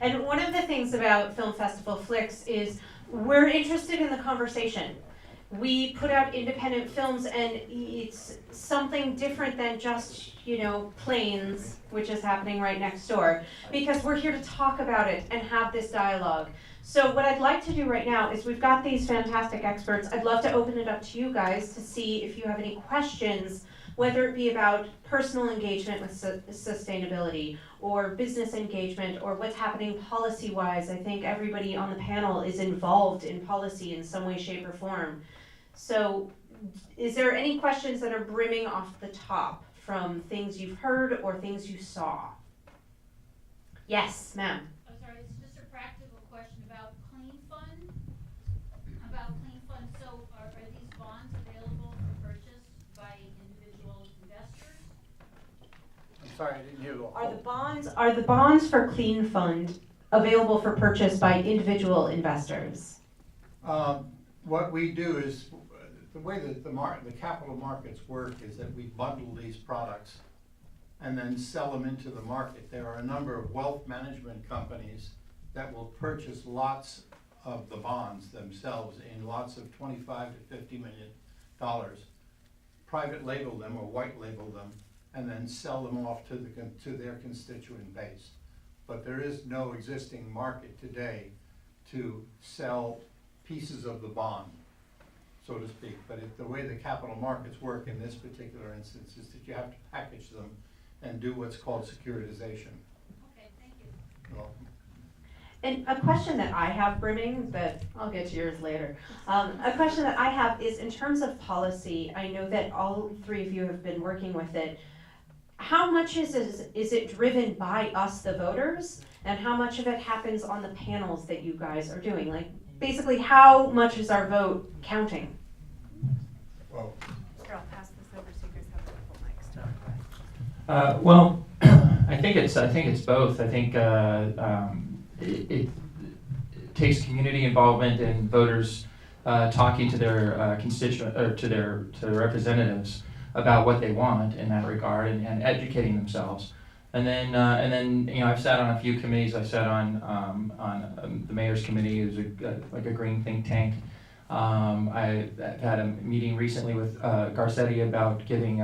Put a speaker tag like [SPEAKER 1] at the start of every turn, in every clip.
[SPEAKER 1] And one of the things about Film Festival Flix is we're interested in the conversation. We put out independent films, and it's something different than just, planes, which is happening right next door, because we're here to talk about it and have this dialogue. So what I'd like to do right now is we've got these fantastic experts. I'd love to open it up to you guys to see if you have any questions, whether it be about personal engagement with sustainability or business engagement or what's happening policy-wise. I think everybody on the panel is involved in policy in some way, shape, or form. So is there any questions that are brimming off the top from things you've heard or things you saw? Yes, ma'am.
[SPEAKER 2] I'm sorry, it's just a practical question about Clean Fund. So are these bonds available for purchase by individual investors?
[SPEAKER 3] I'm sorry, I didn't hear the whole.
[SPEAKER 1] Are the bonds for Clean Fund available for purchase by individual investors?
[SPEAKER 3] What we do is, the way that the capital markets work is that we bundle these products and then sell them into the market. There are a number of wealth management companies that will purchase lots of the bonds themselves in lots of $25 to $50 million, private label them or white label them, and then sell them off to their constituent base. But there is no existing market today to sell pieces of the bond, so to speak. But the way the capital markets work in this particular instance is that you have to package them and do what's called securitization.
[SPEAKER 2] Okay, thank you.
[SPEAKER 3] You're welcome.
[SPEAKER 1] And a question that I have brimming, but I'll get to yours later. A question that I have is in terms of policy, I know that all three of you have been working with it. How much is it driven by us, the voters, and how much of it happens on the panels that you guys are doing? Like, basically, how much is our vote counting?
[SPEAKER 3] Well,
[SPEAKER 4] Here, I'll pass this over so you guys have the full mics to
[SPEAKER 5] Well, I think it's both. I think it takes community involvement and voters talking to their constituent or to their representatives about what they want in that regard and educating themselves. And then I've sat on a few committees. I sat on the mayor's committee, who's like a green think tank. I've had a meeting recently with Garcetti about giving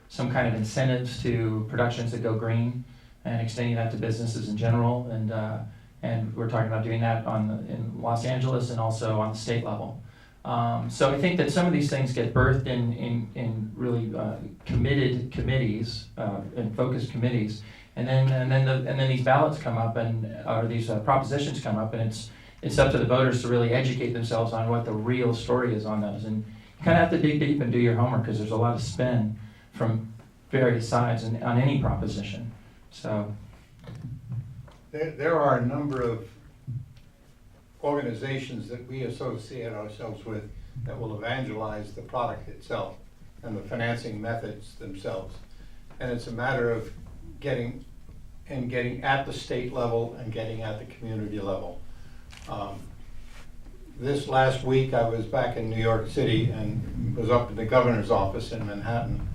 [SPEAKER 5] some kind of incentives to productions that go green and extending that to businesses in general. And we're talking about doing that in Los Angeles and also on the state level. So I think that some of these things get birthed in really committed committees and focused committees, and then these ballots come up or these propositions come up, and it's up to the voters to really educate themselves on what the real story is on those. And you kind of have to dig deep and do your homework because there's a lot of spin from various sides on any proposition. So
[SPEAKER 3] there are a number of organizations that we associate ourselves with that will evangelize the product itself and the financing methods themselves. And it's a matter of getting at the state level and getting at the community level. This last week I was back in New York City and was up in the governor's office in Manhattan.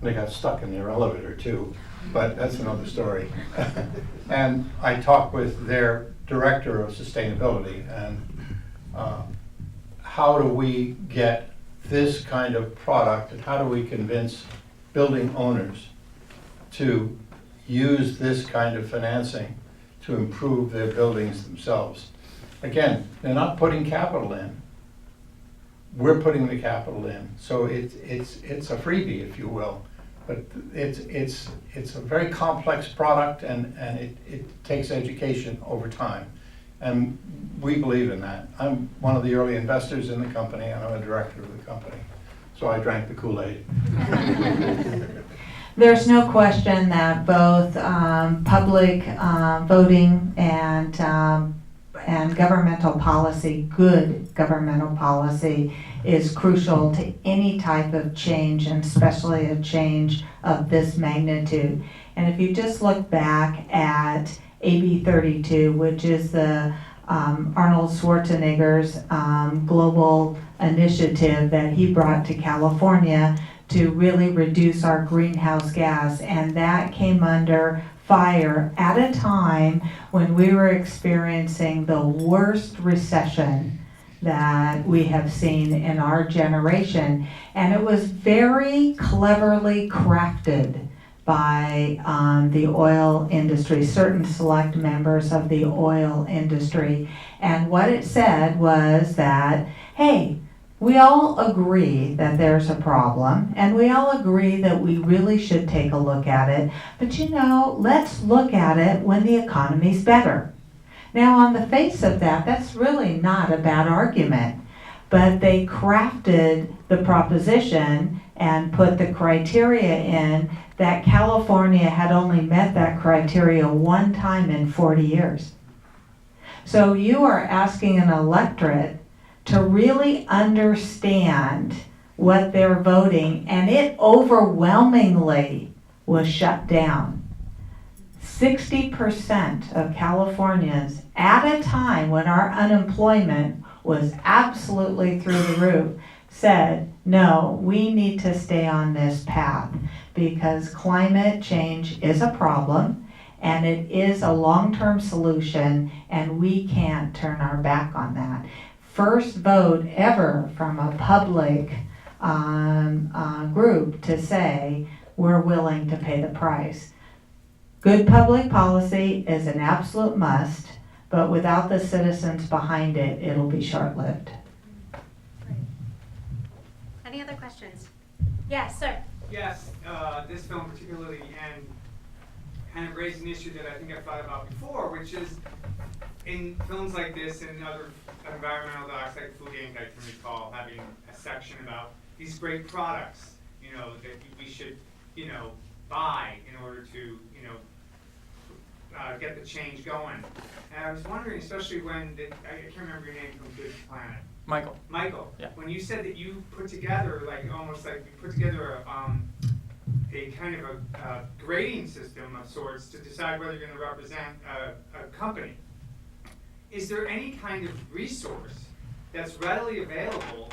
[SPEAKER 3] They got stuck in their elevator too, but that's another story. And I talked with their director of sustainability and how do we get this kind of product and how do we convince building owners to use this kind of financing to improve their buildings themselves. Again, they're not putting capital in. We're putting the capital in. So it's a freebie, if you will. But it's a very complex product and it takes education over time. And we believe in that. I'm one of the early investors in the company and I'm a director of the company. So I drank the Kool-Aid.
[SPEAKER 6] There's no question that both public voting and governmental policy, good governmental policy, is crucial to any type of change, and especially a change of this magnitude. And if you just look back at AB 32, which is the Arnold Schwarzenegger's global initiative that he brought to California to really reduce our greenhouse gas, and that came under fire at a time when we were experiencing the worst recession that we have seen in our generation. And it was very cleverly crafted by the oil industry, certain select members of the oil industry. And what it said was that, hey, we all agree that there's a problem, and we all agree that we really should take a look at it, but let's look at it when the economy's better. Now, on the face of that, that's really not a bad argument, but they crafted the proposition and put the criteria in that California had only met that criteria one time in 40 years. So you are asking an electorate to really understand what they're voting, and it overwhelmingly was shut down. 60% of Californians, at a time when our unemployment was absolutely through the roof, said, no, we need to stay on this path because climate change is a problem and it is a long-term solution, and we can't turn our back on that. First vote ever from a public group to say we're willing to pay the price. Good public policy is an absolute must, but without the citizens behind it, it'll be short-lived.
[SPEAKER 4] Any other questions? Yes, sir.
[SPEAKER 7] Yes, this film particularly, and kind of raised an issue that I think I've thought about before, which is in films like this and other environmental docs like Food Inc., I can recall having a section about these great products, that we should, buy in order to, get the change going. And I was wondering, especially when, I can't remember your name from Good Planet. Michael,
[SPEAKER 5] Yeah.
[SPEAKER 7] when you said that you put together, almost like you put together a kind of a grading system of sorts to decide whether you're going to represent a company. Is there any kind of resource that's readily available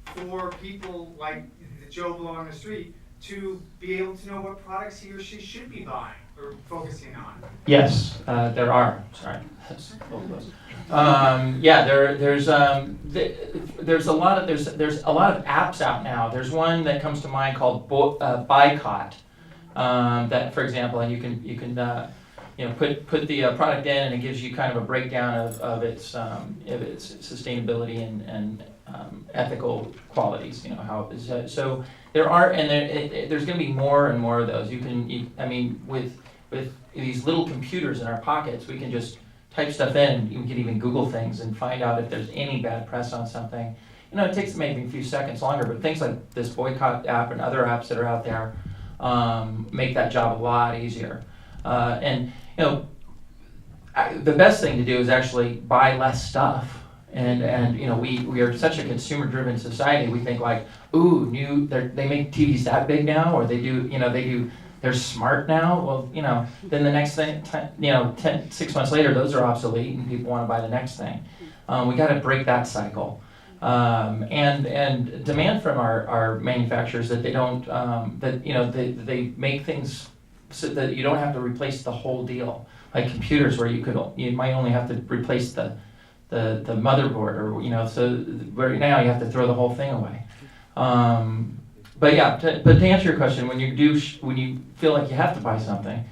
[SPEAKER 7] for people like the Joe Blow on the street to be able to know what products he or she should be buying or focusing on?
[SPEAKER 5] Yes, there are. Sorry. There's a lot of apps out now. There's one that comes to mind called Boycott. That, for example, and you can put the product in, and it gives you kind of a breakdown of its sustainability and ethical qualities. How it is. So there are, and there's going to be more and more of those. With these little computers in our pockets, we can just type stuff in. You can even Google things and find out if there's any bad press on something. It takes maybe a few seconds longer, but things like this Boycott app and other apps that are out there make that job a lot easier. The best thing to do is actually buy less stuff. And we are such a consumer-driven society. We think like, ooh, they make TVs that big now, or they're smart now. Well, then the next thing, 6 months later, those are obsolete, and people want to buy the next thing. We got to break that cycle, and demand from our manufacturers that they don't they make things so that you don't have to replace the whole deal, like computers where you might only have to replace the motherboard, or so right now you have to throw the whole thing away. But to answer your question, when you feel like you have to buy something,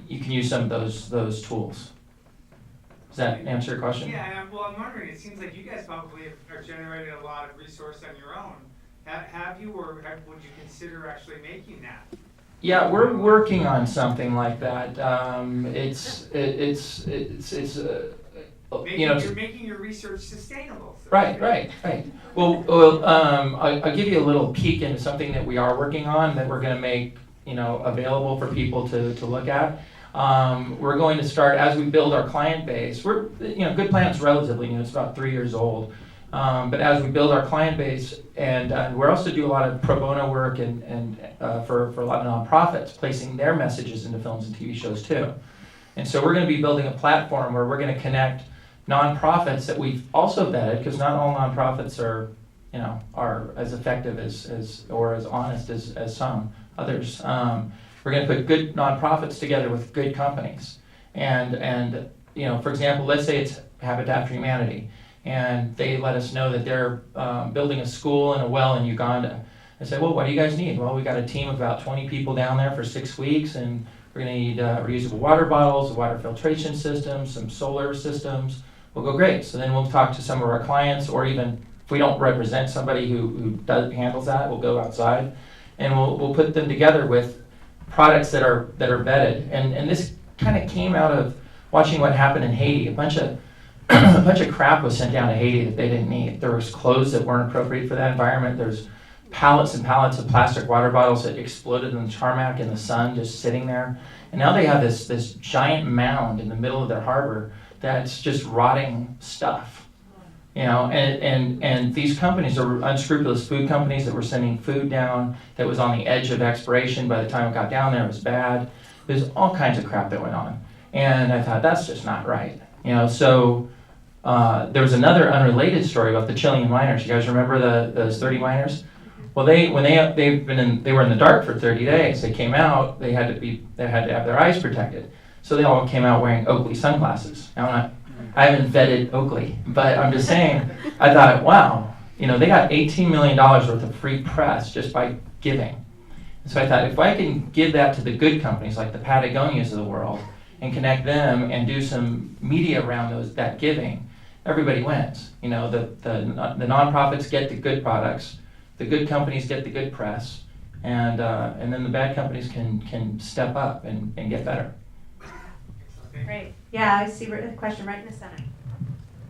[SPEAKER 5] you can use some of those tools. Does that answer your question?
[SPEAKER 7] Yeah, I'm wondering, it seems like you guys probably are generating a lot of resource on your own. Have you, or would you consider actually making that?
[SPEAKER 5] Yeah, we're working on something like that.
[SPEAKER 7] You're making your research sustainable. So
[SPEAKER 5] Right. Well, I'll give you a little peek into something that we are working on that we're going to make, available for people to look at. We're going to start as we build our client base. Good Planet's relatively new; it's about 3 years old. But as we build our client base, and we're also do a lot of pro bono work and for a lot of nonprofits, placing their messages into films and TV shows too. And so we're going to be building a platform where we're going to connect nonprofits that we've also vetted, because not all nonprofits are as effective as or as honest as some others. We're going to put good nonprofits together with good companies. And you know, for example, let's say it's Habitat for Humanity, and they let us know that they're building a school and a well in Uganda. I said, well, what do you guys need? Well, we got a team of about 20 people down there for 6 weeks, and we're going to need reusable water bottles, a water filtration system, some solar systems. We'll go, great. So then we'll talk to some of our clients, or even if we don't represent somebody who handles that, we'll go outside, and we'll put them together with products that are vetted. And this kind of came out of watching what happened in Haiti. A bunch of crap was sent down to Haiti that they didn't need. There was clothes that weren't appropriate for that environment. There's pallets and pallets of plastic water bottles that exploded in the tarmac in the sun, just sitting there. And now they have this giant mound in the middle of their harbor that's just rotting stuff. You know, and these companies are unscrupulous food companies that were sending food down that was on the edge of expiration. By the time it got down there, it was bad. There's all kinds of crap that went on. And I thought, that's just not right. You know, so there was another unrelated story about the Chilean miners. You guys remember those 30 miners? Well, they were in the dark for 30 days. They came out. They had to have their eyes protected. So they all came out wearing Oakley sunglasses. Now I haven't vetted Oakley, but I'm just saying. I thought, wow, you know, they got $18 million worth of free press just by giving. And so I thought, if I can give that to the good companies like the Patagonias of the world and connect them and do some media around that giving, everybody wins. You know, the nonprofits get the good products. The good companies get the good press, and then the bad companies can step up and get better.
[SPEAKER 1] Great. Yeah, I see a question right in the center.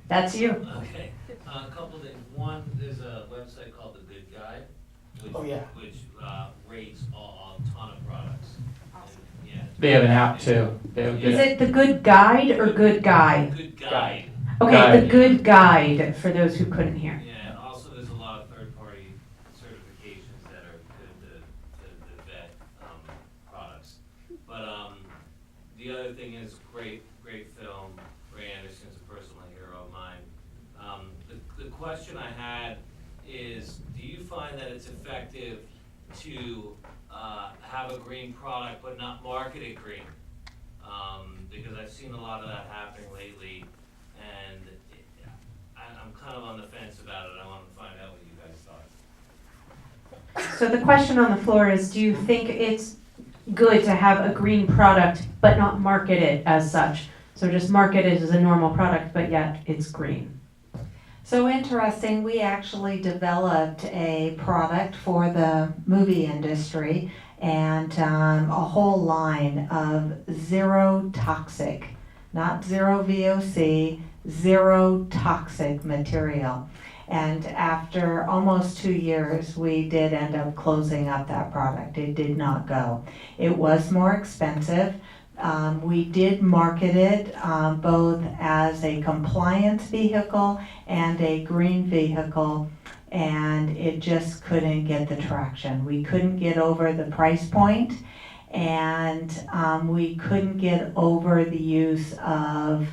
[SPEAKER 1] That's you.
[SPEAKER 8] Okay, a couple things. One, there's a website called The Good Guide, which rates a ton of products.
[SPEAKER 1] Awesome.
[SPEAKER 8] And, yeah.
[SPEAKER 5] They have an app too.
[SPEAKER 1] Is it the Good Guide or Good Guy?
[SPEAKER 8] Good Guide.
[SPEAKER 1] Okay,
[SPEAKER 5] Guide.
[SPEAKER 1] the Good Guide for those who couldn't hear.
[SPEAKER 8] Yeah, and also there's a lot of third-party certifications that are good to vet products. But the other thing is great film. Ray Anderson's a personal hero of mine. The question I had is, do you find that it's effective to have a green product but not market it green? Because I've seen a lot of that happening lately, and I'm kind of on the fence about it. I want to find out what you guys thought.
[SPEAKER 1] So the question on the floor is, do you think it's good to have a green product but not market it as such? So just market it as a normal product, but yet it's green.
[SPEAKER 6] So interesting, we actually developed a product for the movie industry and a whole line of zero toxic, not zero VOC, zero toxic material. And after almost 2 years, we did end up closing up that product. It did not go. It was more expensive. We did market it both as a compliance vehicle and a green vehicle, and it just couldn't get the traction. We couldn't get over the price point, and we couldn't get over the use of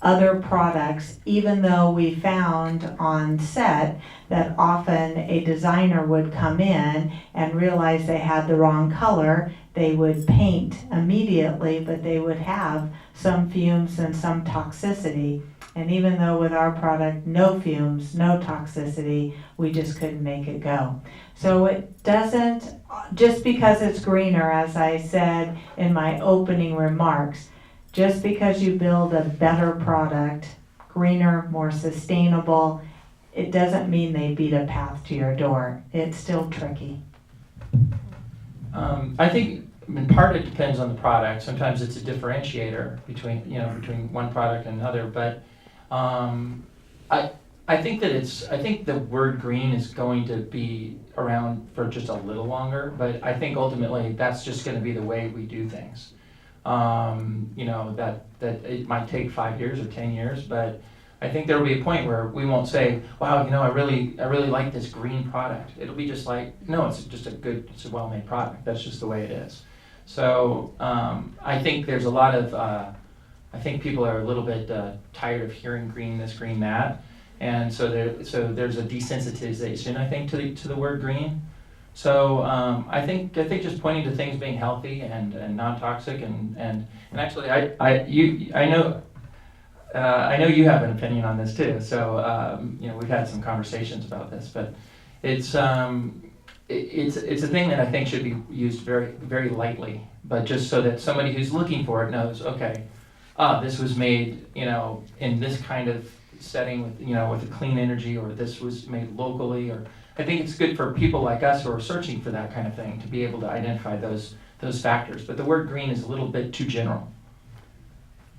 [SPEAKER 6] other products, even though we found on set that often a designer would come in and realize they had the wrong color. They would paint immediately, but they would have some fumes and some toxicity. And even though with our product, no fumes, no toxicity, we just couldn't make it go. So it doesn't, just because it's greener, as I said in my opening remarks, just because you build a better product, greener, more sustainable, it doesn't mean they beat a path to your door. It's still tricky.
[SPEAKER 5] I think in part it depends on the product. Sometimes it's a differentiator between one product and another. But I think the word green is going to be around for just a little longer. But I think ultimately that's just going to be the way we do things. That it might take 5 years or 10 years, but I think there will be a point where we won't say, wow, I really like this green product. It'll be just like, no, it's a well-made product. That's just the way it is. So I think there's a lot of, I think people are a little bit tired of hearing green this, green that. And so there's a desensitization, I think, to the word green. So I think just pointing to things being healthy and non-toxic and actually I know you have an opinion on this too. So we've had some conversations about this, but it's a thing that I think should be used very very lightly, but just so that somebody who's looking for it knows, okay, this was made in this kind of setting with a clean energy, or this was made locally, or I think it's good for people like us who are searching for that kind of thing to be able to identify those factors. But the word green is a little bit too general.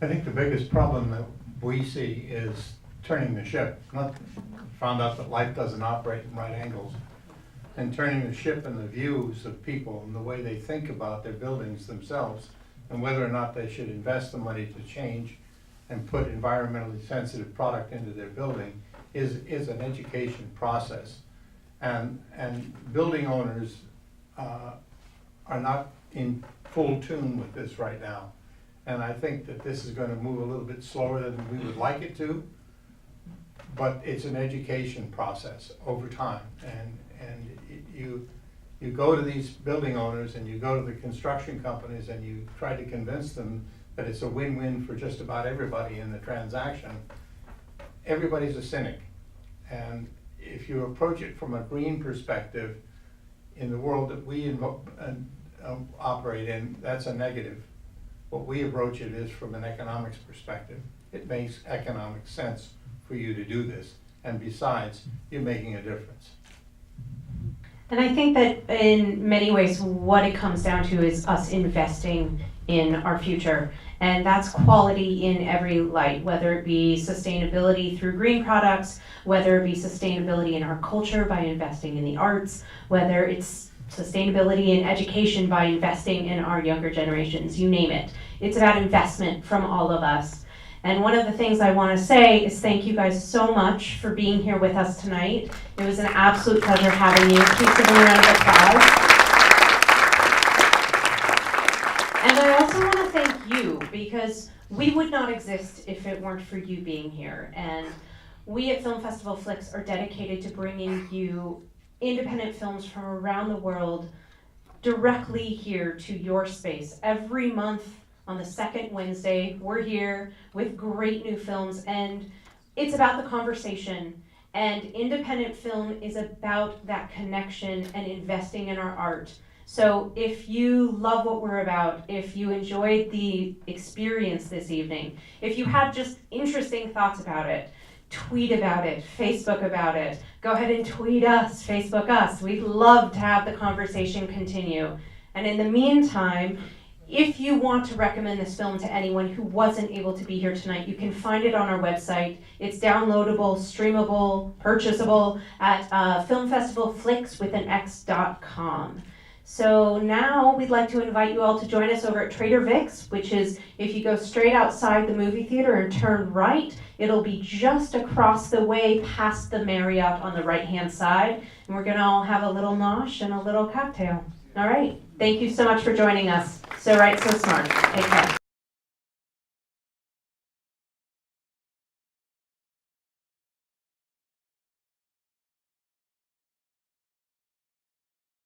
[SPEAKER 3] I think the biggest problem that we see is turning the ship. Found out that life doesn't operate in right angles. And turning the ship and the views of people and the way they think about their buildings themselves, and whether or not they should invest the money to change and put environmentally sensitive product into their building is an education process. And building owners are not in full tune with this right now. And I think that this is going to move a little bit slower than we would like it to, but it's an education process over time. And you go to these building owners and you go to the construction companies and you try to convince them that it's a win-win for just about everybody in the transaction. Everybody's a cynic. And if you approach it from a green perspective, in the world that we operate in, that's a negative. What we approach it is from an economics perspective. It makes economic sense for you to do this. And besides, you're making a difference.
[SPEAKER 1] And I think that in many ways, what it comes down to is us investing in our future. And that's quality in every light, whether it be sustainability through green products, whether it be sustainability in our culture by investing in the arts, whether it's sustainability in education by investing in our younger generations, you name it. It's about investment from all of us. And one of the things I want to say is thank you guys so much for being here with us tonight. It was an absolute pleasure having you. Please give them a round of applause. And I also want to thank you, because we would not exist if it weren't for you being here. And we at Film Festival Flix are dedicated to bringing you independent films from around the world directly here to your space. Every month on the second Wednesday, we're here with great new films, and it's about the conversation. And independent film is about that connection and investing in our art. So if you love what we're about, if you enjoyed the experience this evening, if you have just interesting thoughts about it, tweet about it, Facebook about it, go ahead and tweet us, Facebook us. We'd love to have the conversation continue. And in the meantime, if you want to recommend this film to anyone who wasn't able to be here tonight, you can find it on our website. It's downloadable, streamable, purchasable at filmfestivalflix.com. So now we'd like to invite you all to join us over at Trader Vic's, which is if you go straight outside the movie theater and turn right, it'll be just across the way past the Marriott on the right-hand side. And we're gonna all have a little nosh and a little cocktail. All right, thank you so much for joining us. So right, so smart. Take care.